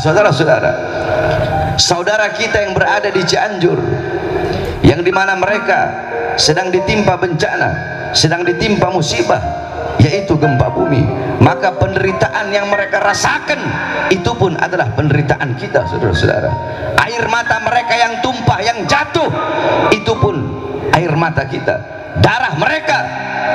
saudara-saudara, saudara kita yang berada di Cianjur, yang dimana mereka sedang ditimpa bencana, sedang ditimpa musibah, yaitu gempa bumi, maka penderitaan yang mereka rasakan itu pun adalah penderitaan kita, saudara-saudara. Air mata mereka yang tumpah, yang jatuh, itu pun air mata kita. Darah mereka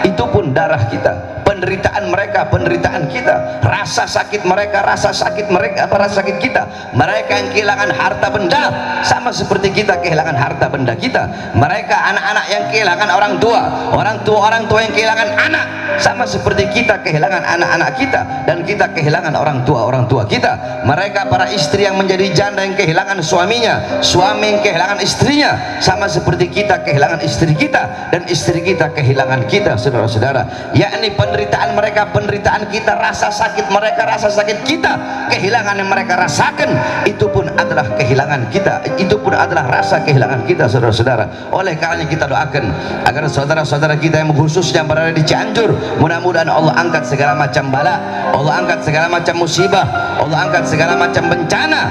itu pun darah kita. Penderitaan mereka, penderitaan kita. Rasa sakit mereka, rasa sakit mereka, rasa sakit kita. Mereka yang kehilangan harta benda sama seperti kita kehilangan harta benda kita. Mereka anak-anak yang kehilangan orang tua yang kehilangan anak sama seperti kita kehilangan anak-anak kita, dan kita kehilangan orang tua kita. Mereka para istri yang menjadi janda yang kehilangan suaminya, suami yang kehilangan istrinya, sama seperti kita kehilangan istri kita, dan istri kita kehilangan kita, saudara-saudara. Yakni penderitaan mereka, penderitaan kita, rasa sakit mereka, rasa sakit kita, kehilangan yang mereka rasakan itu pun adalah kehilangan kita, itu pun adalah rasa kehilangan kita, saudara-saudara. Oleh karena kita doakan agar saudara-saudara kita yang khususnya berada di Cianjur, mudah-mudahan Allah angkat segala macam bala, Allah angkat segala macam musibah, Allah angkat segala macam bencana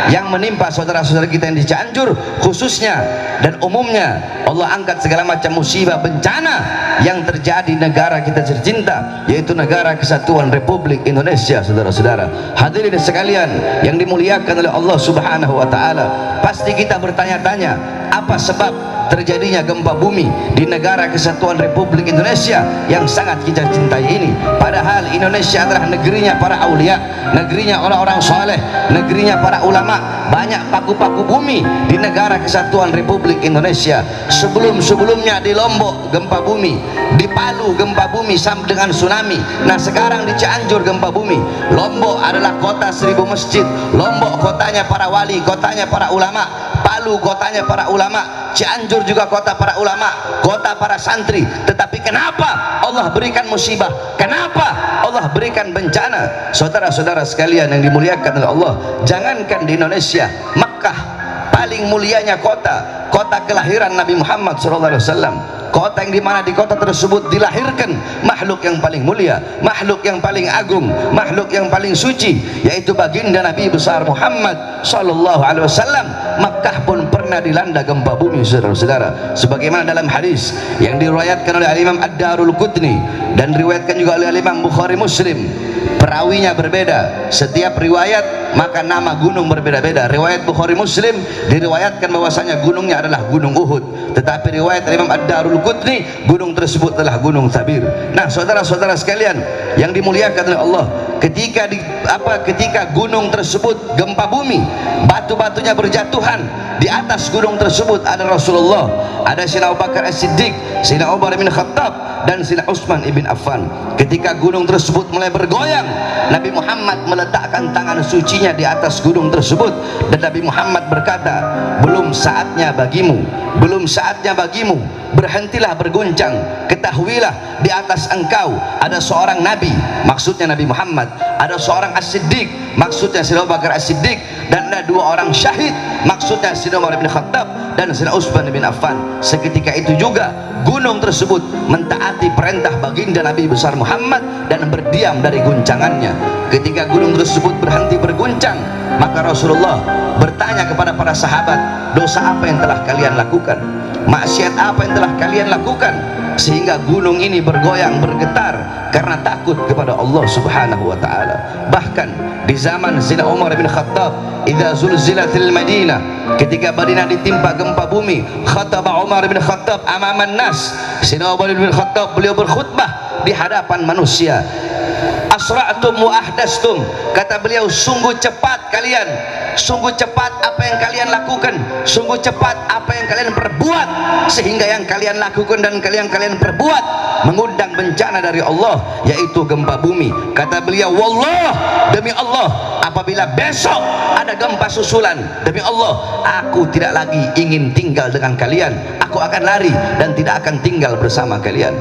yang menimpa saudara-saudara kita yang di Cianjur khususnya dan umumnya. Allah angkat segala macam musibah bencana yang terjadi negara kita tercinta, yaitu negara Kesatuan Republik Indonesia, saudara-saudara. Hadirin sekalian yang dimuliakan oleh Allah Subhanahu wa taala, pasti kita bertanya-tanya, apa sebab terjadinya gempa bumi di negara Kesatuan Republik Indonesia yang sangat kita cintai ini? Padahal Indonesia adalah negerinya para aulia, negerinya orang-orang soleh, negerinya para ulama. Banyak paku-paku bumi di negara Kesatuan Republik Indonesia. Sebelumnya di Lombok gempa bumi, di Palu gempa bumi sama dengan tsunami. Nah sekarang di Cianjur gempa bumi. Lombok adalah kota 1000 masjid, Lombok kotanya para wali, kotanya para ulama, Palu kotanya para ulama, Cianjur juga kota para ulama, kota para santri. Tetapi kenapa Allah berikan musibah? Kenapa Allah berikan bencana? Saudara-saudara sekalian yang dimuliakan oleh Allah, jangankan di Indonesia, Makkah paling mulianya kota, kota kelahiran Nabi Muhammad SAW, kota yang dimana di kota tersebut dilahirkan makhluk yang paling mulia, makhluk yang paling agung, makhluk yang paling suci, yaitu baginda Nabi besar Muhammad SAW. Makkah pun pernah dilanda gempa bumi, saudara-saudara, sebagaimana dalam hadis yang diriwayatkan oleh Imam Ad-Darul Qutni dan diriwayatkan juga oleh Imam Bukhari Muslim. Perawinya berbeda, setiap riwayat maka nama gunung berbeda-beda. Riwayat Bukhari Muslim diriwayatkan bahwasanya gunungnya adalah gunung Uhud, tetapi riwayat Imam Ad-Darul Qutni gunung tersebut adalah gunung Thabir. Nah saudara-saudara sekalian yang dimuliakan oleh Allah, ketika gunung tersebut gempa bumi, batu-batunya berjatuhan, di atas gunung tersebut ada Rasulullah, ada Sayyidina Abu Bakar As-Siddiq, Sayyidina Umar bin Khattab, dan Sayyidina Utsman ibn Affan. Ketika gunung tersebut mulai bergoyang, Nabi Muhammad meletakkan tangan sucinya di atas gunung tersebut, dan Nabi Muhammad berkata, belum saatnya bagimu, belum saatnya bagimu, berhentilah berguncang. Ketahuilah di atas engkau ada seorang Nabi, maksudnya Nabi Muhammad, ada seorang As-Siddiq, maksudnya Sayyidina Abu Bakar As-Siddiq, dan ada 2 orang syahid, maksudnya Sayyidina Umar bin Khattab dan Sayyidina Utsman bin Affan. Seketika itu juga gunung tersebut mentaati perintah baginda Nabi besar Muhammad dan berdiam dari guncangannya. Ketika gunung tersebut berhenti berguncang, maka Rasulullah bertanya kepada para sahabat, dosa apa yang telah kalian lakukan, maksiat apa yang telah kalian lakukan, sehingga gunung ini bergoyang, bergetar karena takut kepada Allah Subhanahu wa taala. Bahkan di zaman Sayyidina Umar bin Khattab, idza zulzilatil Madinah, ketika Madinah ditimpa gempa bumi, khataba Umar bin Khattab amaman nas. Sayyidina Umar bin Khattab beliau berkhutbah di hadapan manusia. Asra'tum wa ahdastum, kata beliau, sungguh cepat kalian, sungguh cepat apa yang kalian lakukan, sungguh cepat apa yang kalian perbuat, sehingga yang kalian lakukan dan kalian perbuat mengundang bencana dari Allah, yaitu gempa bumi. Kata beliau, wallah, demi Allah, apabila besok ada gempa susulan, demi Allah, aku tidak lagi ingin tinggal dengan kalian, aku akan lari dan tidak akan tinggal bersama kalian.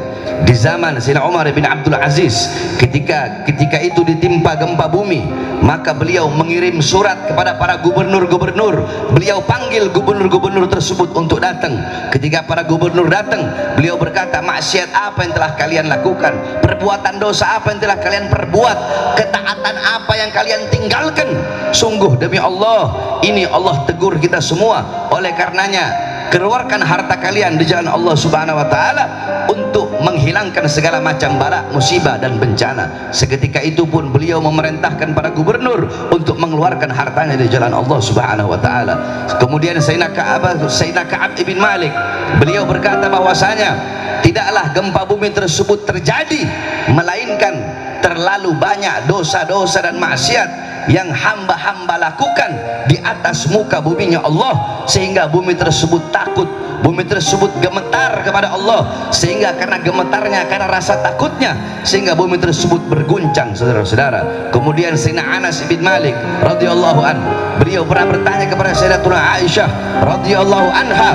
Di zaman Sayyidina Umar bin Abdul Aziz, ketika itu ditimpa gempa bumi, maka beliau mengirim surat kepada para gubernur-gubernur. Beliau panggil gubernur-gubernur tersebut untuk datang. Ketika para gubernur datang, beliau berkata, maksiat apa yang telah kalian lakukan, perbuatan dosa apa yang telah kalian perbuat, ketaatan apa yang kalian tinggalkan. Sungguh demi Allah, ini Allah tegur kita semua. Oleh karenanya, keluarkan harta kalian di jalan Allah Subhanahu wa taala untuk menghilangkan segala macam bala, musibah dan bencana. Seketika itu pun beliau memerintahkan para gubernur untuk mengeluarkan hartanya di jalan Allah Subhanahu wa taala. Kemudian Sayyidina Ka'ab ibn Malik, beliau berkata bahwasanya tidaklah gempa bumi tersebut terjadi melainkan terlalu banyak dosa-dosa dan maksiat yang hamba-hamba lakukan di atas muka buminya Allah, sehingga bumi tersebut takut, bumi tersebut gemetar kepada Allah, sehingga karena gemetarnya, karena rasa takutnya, sehingga bumi tersebut berguncang, saudara-saudara. Kemudian Sayyidina Anas bin Malik radhiyallahu anhu, beliau pernah bertanya kepada Sayyidatuna Aisyah radhiyallahu anha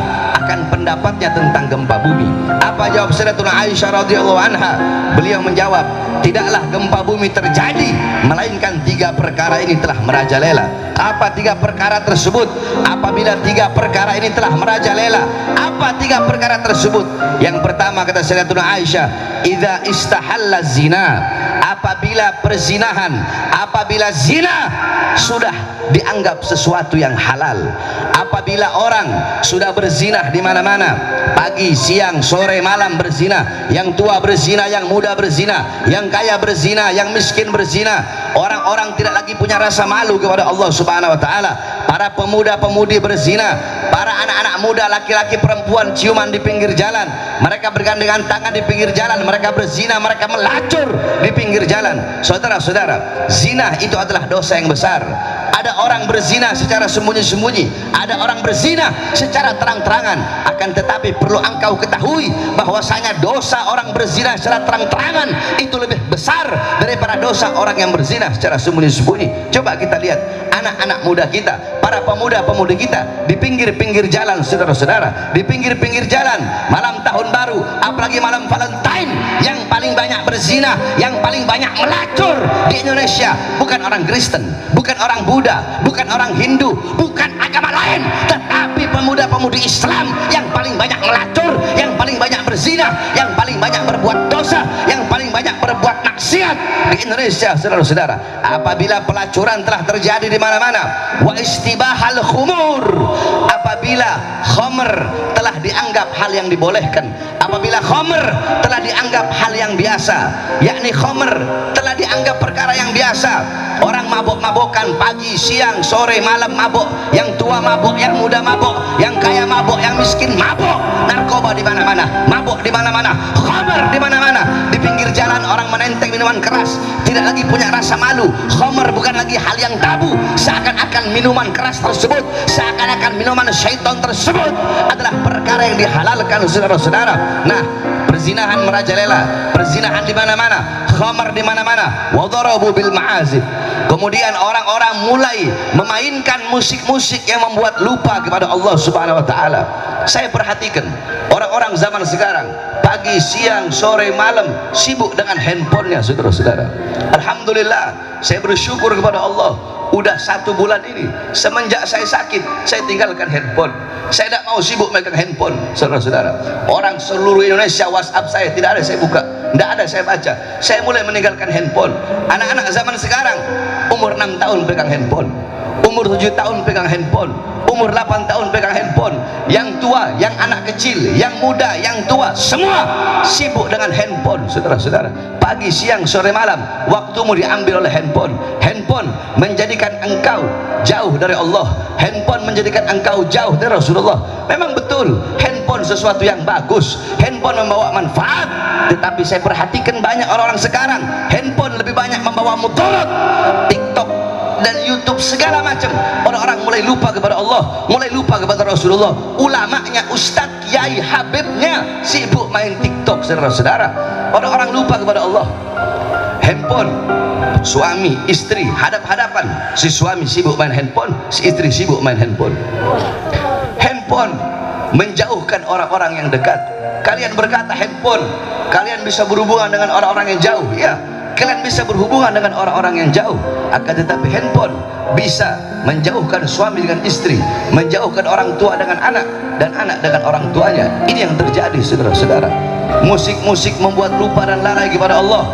akan pendapatnya tentang gempa bumi. Apa jawab Sayyidatuna Aisyah radhiyallahu anha? Beliau menjawab, tidaklah gempa bumi terjadi melainkan 3 perkara ini telah merajalela. Apa 3 perkara tersebut? Apabila 3 perkara ini telah merajalela, apa 3 perkara tersebut? Yang pertama, kata Sayyidatuna Aisyah, idza istahalla zina, apabila perzinahan, apabila zina sudah dianggap sesuatu yang halal, apabila orang sudah berzina di mana-mana, pagi, siang, sore, malam berzina, yang tua berzina, yang muda berzina, yang kaya berzina, yang miskin berzina, orang-orang tidak lagi punya rasa malu kepada Allah Subhanahu wa taala. Para pemuda-pemudi berzina, para anak-anak muda, laki-laki, perempuan ciuman di pinggir jalan, mereka bergandengan tangan di pinggir jalan, mereka berzina, mereka melacur di pinggir jalan. Saudara-saudara, zina itu adalah dosa yang besar. Ada orang berzina secara sembunyi-sembunyi, ada orang berzina secara terang-terangan. Akan tetapi perlu engkau ketahui bahwasanya dosa orang berzina secara terang-terangan itu lebih besar daripada dosa orang yang berzina secara sembunyi-sembunyi. Coba kita lihat anak-anak muda kita, para pemuda-pemudi kita di pinggir-pinggir jalan, saudara-saudara, di pinggir-pinggir jalan malam tahun baru, apalagi malam Valentine, yang paling banyak berzina, yang paling banyak melacur di Indonesia bukan orang Kristen, bukan orang Buddha, bukan orang Hindu, bukan agama lain, tetapi pemuda-pemudi Islam yang paling banyak melacur, yang paling banyak berzina, yang paling banyak berbuat dosa, yang paling banyak berbuat maksiat di Indonesia, saudara-saudara. Apabila pelacuran telah terjadi di mana-mana, wa istibahal khumur, apabila khamr telah dianggap hal yang dibolehkan, apabila khamr telah dianggap hal yang biasa, yakni khamr telah dianggap perkara yang biasa, orang mabok-mabokan pagi, siang, sore, malam mabok, yang tua mabok, yang muda mabok, yang kaya mabok, yang miskin mabok, narkoba di mana-mana, mabok di mana-mana, khamr di mana-mana, di pinggir jalan orang menenteng minuman keras, tidak lagi punya rasa malu. Khamr bukan lagi hal yang tabu, seakan-akan minuman keras tersebut, seakan-akan minuman syaitan tersebut adalah perkara yang dihalalkan, saudara-saudara. Nah, perzinahan merajalela, perzinahan di mana-mana, khamr di mana-mana, wa darabu bil ma'azif. Kemudian orang-orang mulai memainkan musik-musik yang membuat lupa kepada Allah Subhanahu wa taala. Saya perhatikan orang-orang zaman sekarang, pagi, siang, sore, malam sibuk dengan handphonenya, saudara-saudara. Alhamdulillah, saya bersyukur kepada Allah, udah 1 bulan ini semenjak saya sakit, saya tinggalkan handphone. Saya tidak mau sibuk megang handphone, saudara-saudara. Orang seluruh Indonesia WhatsApp saya tidak ada saya buka, tidak ada saya baca. Saya mulai meninggalkan handphone. Anak-anak zaman sekarang umur 6 tahun pegang handphone, umur 7 tahun pegang handphone, umur 8 tahun pegang handphone, yang tua, yang anak kecil, yang muda, yang tua, semua sibuk dengan handphone, saudara-saudara. Pagi, siang, sore, malam waktumu diambil oleh handphone. Handphone menjadikan engkau jauh dari Allah, handphone menjadikan engkau jauh dari Rasulullah. Memang betul handphone sesuatu yang bagus, handphone membawa manfaat, tetapi saya perhatikan banyak orang-orang sekarang handphone lebih banyak membawa mudarat. TikTok dan YouTube segala macam, orang-orang mulai lupa kepada Allah, mulai lupa kepada Rasulullah. Ulamanya, ustadz, kiai, habibnya sibuk main TikTok, saudara-saudara. Orang-orang lupa kepada Allah. Handphone, suami istri hadap-hadapan, si suami sibuk main handphone, si istri sibuk main handphone. Handphone menjauhkan orang-orang yang dekat. Kalian berkata handphone kalian bisa berhubungan dengan orang-orang yang jauh, ya, kalian bisa berhubungan dengan orang-orang yang jauh, akan tetapi handphone bisa menjauhkan suami dengan istri, menjauhkan orang tua dengan anak, dan anak dengan orang tuanya. Ini yang terjadi, saudara-saudara. Musik-musik membuat lupa dan lalai kepada Allah.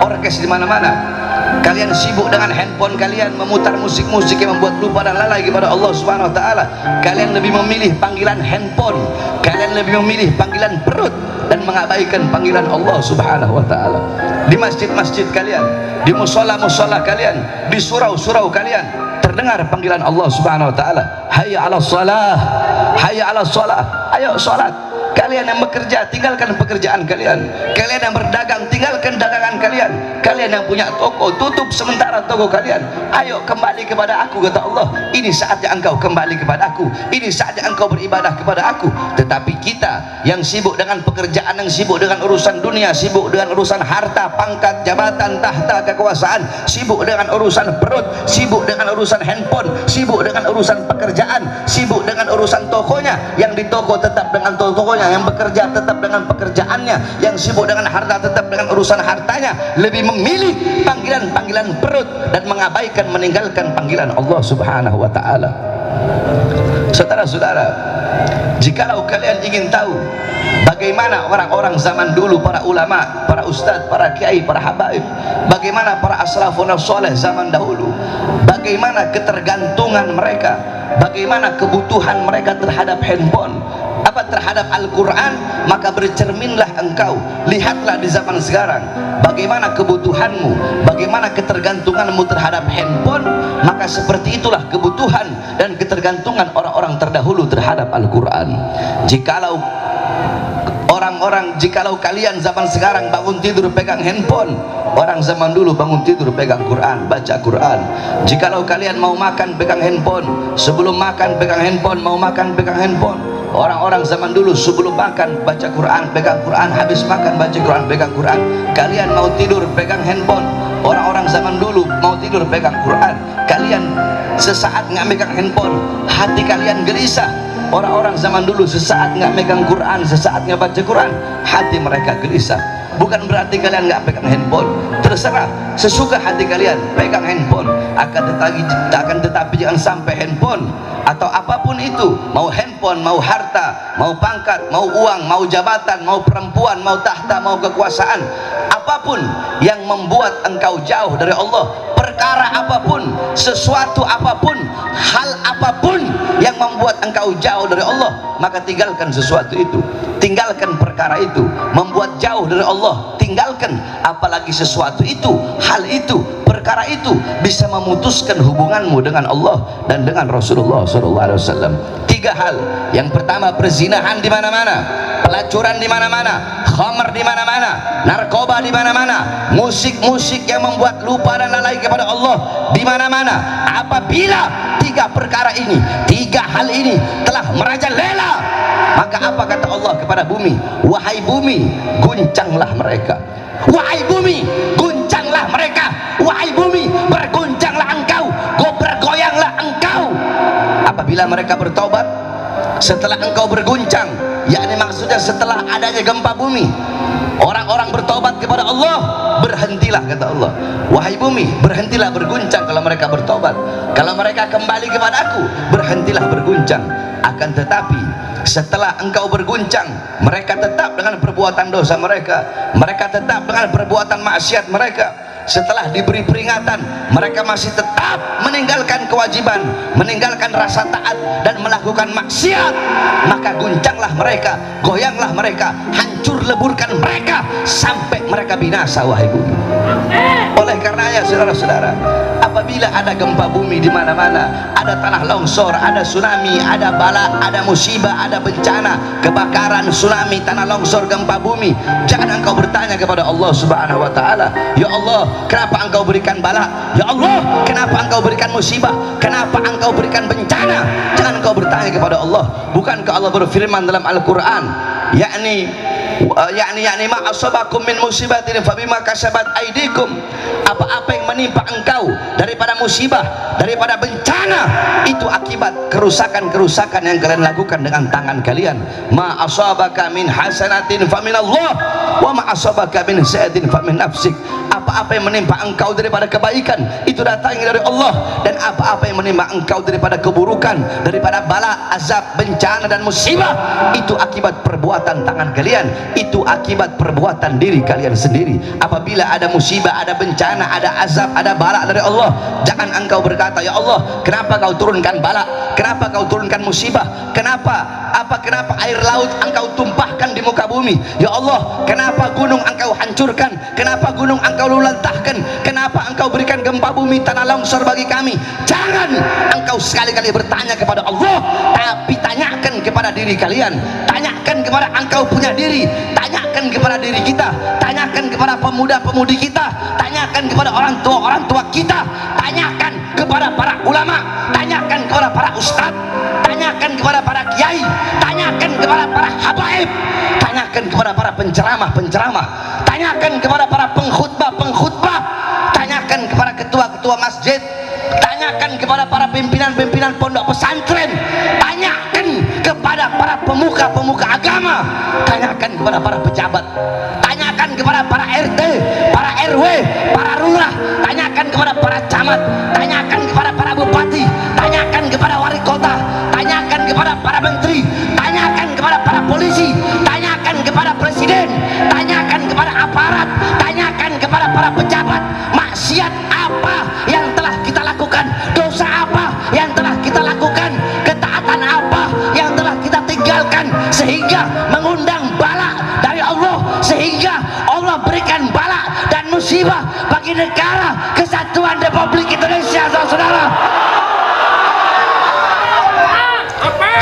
Orkes di mana-mana. Kalian sibuk dengan handphone kalian, memutar musik-musik yang membuat lupa dan lalai kepada Allah Subhanahu wa taala. Kalian lebih memilih panggilan handphone, kalian lebih memilih panggilan perut, dan mengabaikan panggilan Allah Subhanahu wa taala. Di masjid-masjid kalian, di musola-musola kalian, di surau-surau kalian, terdengar panggilan Allah Subhanahu wa taala. Hayya 'alas shalah, hayya 'alas shalah. Ayo salat. Kalian yang bekerja, tinggalkan pekerjaan kalian. Kalian yang berdagang, tinggalkan dagangan kalian. Kalian yang punya toko, tutup sementara toko kalian. Ayo kembali kepada aku, kata Allah. Ini saatnya engkau kembali kepada aku. Ini saatnya engkau beribadah kepada aku. Tetapi kita yang sibuk dengan pekerjaan, yang sibuk dengan urusan dunia, sibuk dengan urusan harta, pangkat, jabatan, tahta, kekuasaan, sibuk dengan urusan perut, sibuk dengan urusan handphone, sibuk dengan urusan pekerjaan, sibuk dengan urusan tokonya. Yang di toko tetap dengan tokonya, yang bekerja tetap dengan pekerjaannya, yang sibuk dengan harta tetap dengan urusan hartanya, lebih memilih panggilan-panggilan perut dan mengabaikan, meninggalkan panggilan Allah Subhanahu wa taala. Saudara-saudara, jikalau kalian ingin tahu bagaimana orang-orang zaman dulu, para ulama, para ustadz, para kiai, para habaib, bagaimana para aslafun saleh zaman dahulu, bagaimana ketergantungan mereka, bagaimana kebutuhan mereka terhadap handphone, terhadap Al-Quran, maka bercerminlah engkau, lihatlah di zaman sekarang bagaimana kebutuhanmu, bagaimana ketergantunganmu terhadap handphone, maka seperti itulah kebutuhan dan ketergantungan orang-orang terdahulu terhadap Al-Quran. Jikalau kalian zaman sekarang bangun tidur pegang handphone, orang zaman dulu bangun tidur pegang Quran, baca Quran. Jikalau kalian mau makan pegang handphone, sebelum makan pegang handphone, mau makan pegang handphone. Orang-orang zaman dulu sebelum makan baca Quran, pegang Quran, habis makan baca Quran, pegang Quran. Kalian mau tidur pegang handphone. Orang-orang zaman dulu mau tidur pegang Quran. Kalian sesaat nggak megang handphone, hati kalian gelisah. Orang-orang zaman dulu sesaat nggak megang Quran, sesaat nggak baca Quran, hati mereka gelisah. Bukan berarti kalian nggak pegang handphone, terserah, sesuka hati kalian pegang handphone. Akan tetapi jangan sampai handphone atau apapun itu, mau handphone, mau harta, mau pangkat, mau uang, mau jabatan, mau perempuan, mau tahta, mau kekuasaan, apapun yang membuat engkau jauh dari Allah, perkara apapun, sesuatu apapun, hal apapun yang membuat engkau jauh dari Allah, maka tinggalkan sesuatu itu, tinggalkan perkara itu, membuat jauh dari Allah, tinggalkan. Apalagi sesuatu itu, hal itu, perkara itu bisa memutuskan hubunganmu dengan Allah dan dengan Rasulullah SAW. 3 hal. Yang pertama, perzinahan di mana-mana, pelacuran di mana-mana, khamr di mana-mana, narkoba di mana-mana, musik-musik yang membuat lupa dan lalai kepada Allah di mana-mana. Apabila 3 perkara ini, 3 hal ini telah merajalela, maka apa kata Allah kepada bumi? Wahai bumi, guncanglah mereka. Wahai bumi, guncanglah mereka. Wahai bumi, berguncanglah engkau, bergoyanglah engkau. Apabila mereka bertobat, setelah engkau berguncang, yakni maksudnya setelah adanya gempa bumi, orang-orang bertobat kepada Allah, berhentilah, kata Allah. Wahai bumi, berhentilah berguncang kalau mereka bertobat. Kalau mereka kembali kepada aku, berhentilah berguncang. Akan tetapi setelah engkau berguncang, mereka tetap dengan perbuatan dosa mereka, mereka tetap dengan perbuatan maksiat mereka. Setelah diberi peringatan, mereka masih tetap meninggalkan kewajiban, meninggalkan rasa taat dan melakukan maksiat, maka guncanglah mereka, goyanglah mereka, hancur leburkan mereka sampai mereka binasa, wahai bumi. Oleh karenanya, saudara-saudara, apabila ada gempa bumi di mana-mana, ada tanah longsor, ada tsunami, ada bala, ada musibah, ada bencana, kebakaran, tsunami, tanah longsor, gempa bumi, jangan engkau bertanya kepada Allah Subhanahu wa taala, ya Allah, kenapa engkau berikan bala? Ya Allah, kenapa engkau berikan musibah? Kenapa engkau berikan bencana? Jangan engkau bertanya kepada Allah. Bukankah Allah berfirman dalam Al-Quran, yakni ma asabakum min musibatin fabima kasabat aidikum, apa-apa yang menimpa engkau daripada musibah, daripada bencana, Itu akibat kerusakan-kerusakan yang kalian lakukan dengan tangan kalian. Ma asabaka min hasanatin faminallah wa ma asabaka min sayyi'atin famin nafsik. Apa-apa yang menimpa engkau daripada kebaikan itu datangnya dari Allah, dan apa-apa yang menimpa engkau daripada keburukan, daripada bala, azab, bencana dan musibah, itu akibat perbuatan tangan kalian, itu akibat perbuatan diri kalian sendiri. Apabila ada musibah, ada bencana, ada azab, ada bala dari Allah, jangan engkau berkata, ya Allah, kenapa kau turunkan bala, kenapa kau turunkan musibah, kenapa air laut engkau tumpahkan di muka bumi, ya Allah, kenapa gunung engkau hancurkan, kenapa gunung engkau lulantahkan, kenapa engkau berikan gempa bumi, tanah longsor bagi kami. Jangan engkau sekali-kali bertanya kepada Allah, tapi tanyakan kepada diri kalian, tanyakan kepada engkau punya diri, tanyakan kepada diri kita, tanyakan kepada pemuda-pemudi kita, tanyakan kepada orang tua kita, tanyakan kepada para ulama, tanyakan kepada para ustadz, tanyakan kepada para kiai, tanyakan kepada para habaib, tanyakan kepada para penceramah, tanyakan kepada para pengkhutbah, tanyakan kepada ketua-ketua masjid, tanyakan kepada para pimpinan-pimpinan pondok pesantren, tanyakan kepada para pemuka-pemuka agama, tanyakan kepada para pejabat, tanyakan kepada para RT, para RW, para lurah, tanyakan kepada para camat, tanyakan kepada para bupati, tanyakan kepada wali kota, tanyakan kepada para menteri, tanyakan kepada para polisi, tanyakan kepada presiden, tanyakan kepada aparat, tanyakan kepada para pejabat, maksiat apa yang telah kita lakukan, dosa apa yang telah kita lakukan, ketaatan apa yang telah kita tinggalkan sehingga mengundang bala dari Allah, sehingga Allah berikan bala dan musibah bagi negara kesatuan Republik Indonesia, saudara.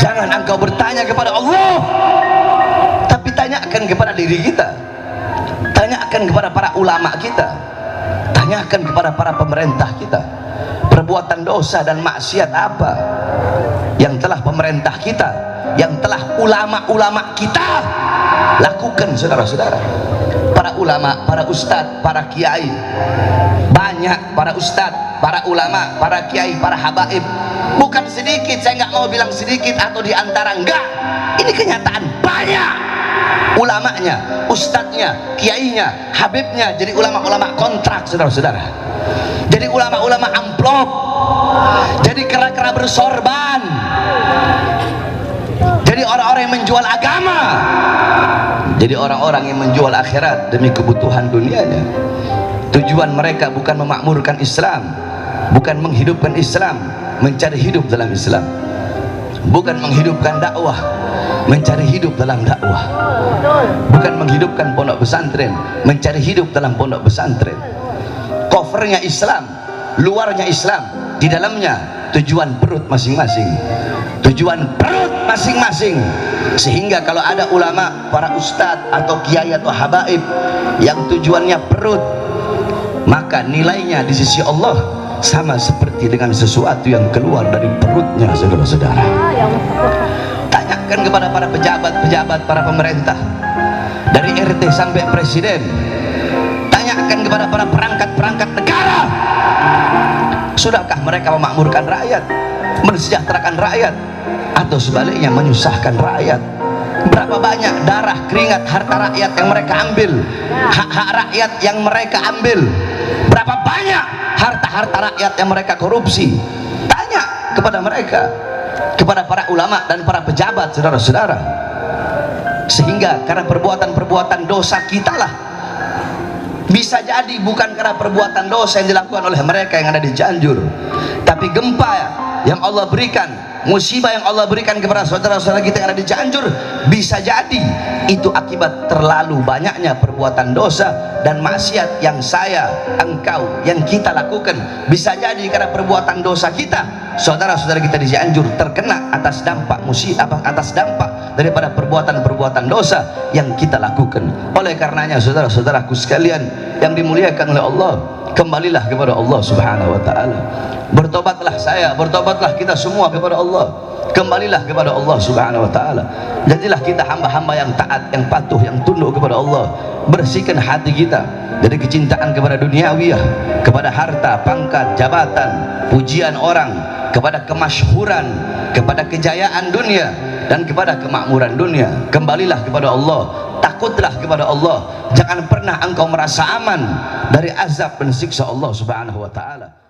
Jangan engkau bertanya kepada Allah, tapi tanyakan kepada diri kita, tanyakan kepada para ulama kita, tanyakan kepada para pemerintah kita, perbuatan dosa dan maksiat apa yang telah pemerintah kita, yang telah ulama-ulama kita lakukan, saudara-saudara. Para ulama, para ustadz, para kiai, banyak para ustadz, para ulama, para kiai, para habaib, bukan sedikit, saya nggak mau bilang sedikit atau diantara, enggak, ini kenyataan, banyak ulamanya, ustadznya, kiainya, habibnya jadi ulama-ulama kontrak, saudara-saudara, jadi ulama-ulama amplop, jadi kera-kera bersorban, jadi orang-orang yang menjual agama, jadi orang-orang yang menjual akhirat demi kebutuhan dunianya. Tujuan mereka bukan memakmurkan Islam, bukan menghidupkan Islam, mencari hidup dalam Islam, bukan menghidupkan dakwah, mencari hidup dalam dakwah, bukan menghidupkan pondok pesantren, mencari hidup dalam pondok pesantren. Covernya Islam, luarnya Islam, di dalamnya tujuan perut masing-masing, tujuan perut masing-masing. Sehingga kalau ada ulama, para ustadz atau kiai atau habaib yang tujuannya perut, maka nilainya di sisi Allah sama seperti dengan sesuatu yang keluar dari perutnya, saudara-saudara. Tanyakan kepada para pejabat-pejabat, para pemerintah, dari RT sampai presiden, tanyakan kepada para perangkat-perangkat negara, sudahkah mereka memakmurkan rakyat, mensejahterakan rakyat, atau sebaliknya menyusahkan rakyat? Berapa banyak darah, keringat, harta rakyat yang mereka ambil, hak-hak rakyat yang mereka ambil, berapa banyak harta-harta rakyat yang mereka korupsi? Tanya kepada mereka, kepada para ulama dan para pejabat, saudara-saudara. Sehingga karena perbuatan-perbuatan dosa kita lah, bisa jadi bukan karena perbuatan dosa yang dilakukan oleh mereka yang ada di Cianjur, tapi gempa yang Allah berikan, musibah yang Allah berikan kepada saudara-saudara kita yang ada di Cianjur, bisa jadi itu akibat terlalu banyaknya perbuatan dosa dan maksiat yang saya, engkau, yang kita lakukan. Bisa jadi karena perbuatan dosa kita, saudara-saudara kita di Cianjur terkena atas dampak musibah, atas dampak daripada perbuatan-perbuatan dosa yang kita lakukan. Oleh karenanya, saudara-saudaraku sekalian yang dimuliakan oleh Allah, kembalilah kepada Allah Subhanahu wa ta'ala. Bertobatlah saya, bertobatlah kita semua kepada Allah, kembalilah kepada Allah Subhanahu wa ta'ala. Jadilah kita hamba-hamba yang taat, yang patuh, yang tunduk kepada Allah. Bersihkan hati kita dari kecintaan kepada duniawiyah, kepada harta, pangkat, jabatan, pujian orang, kepada kemasyhuran, kepada kejayaan dunia, dan kepada kemakmuran dunia. Kembalilah kepada Allah, takutlah kepada Allah. Jangan pernah engkau merasa aman dari azab dan siksa Allah Subhanahu wa ta'ala.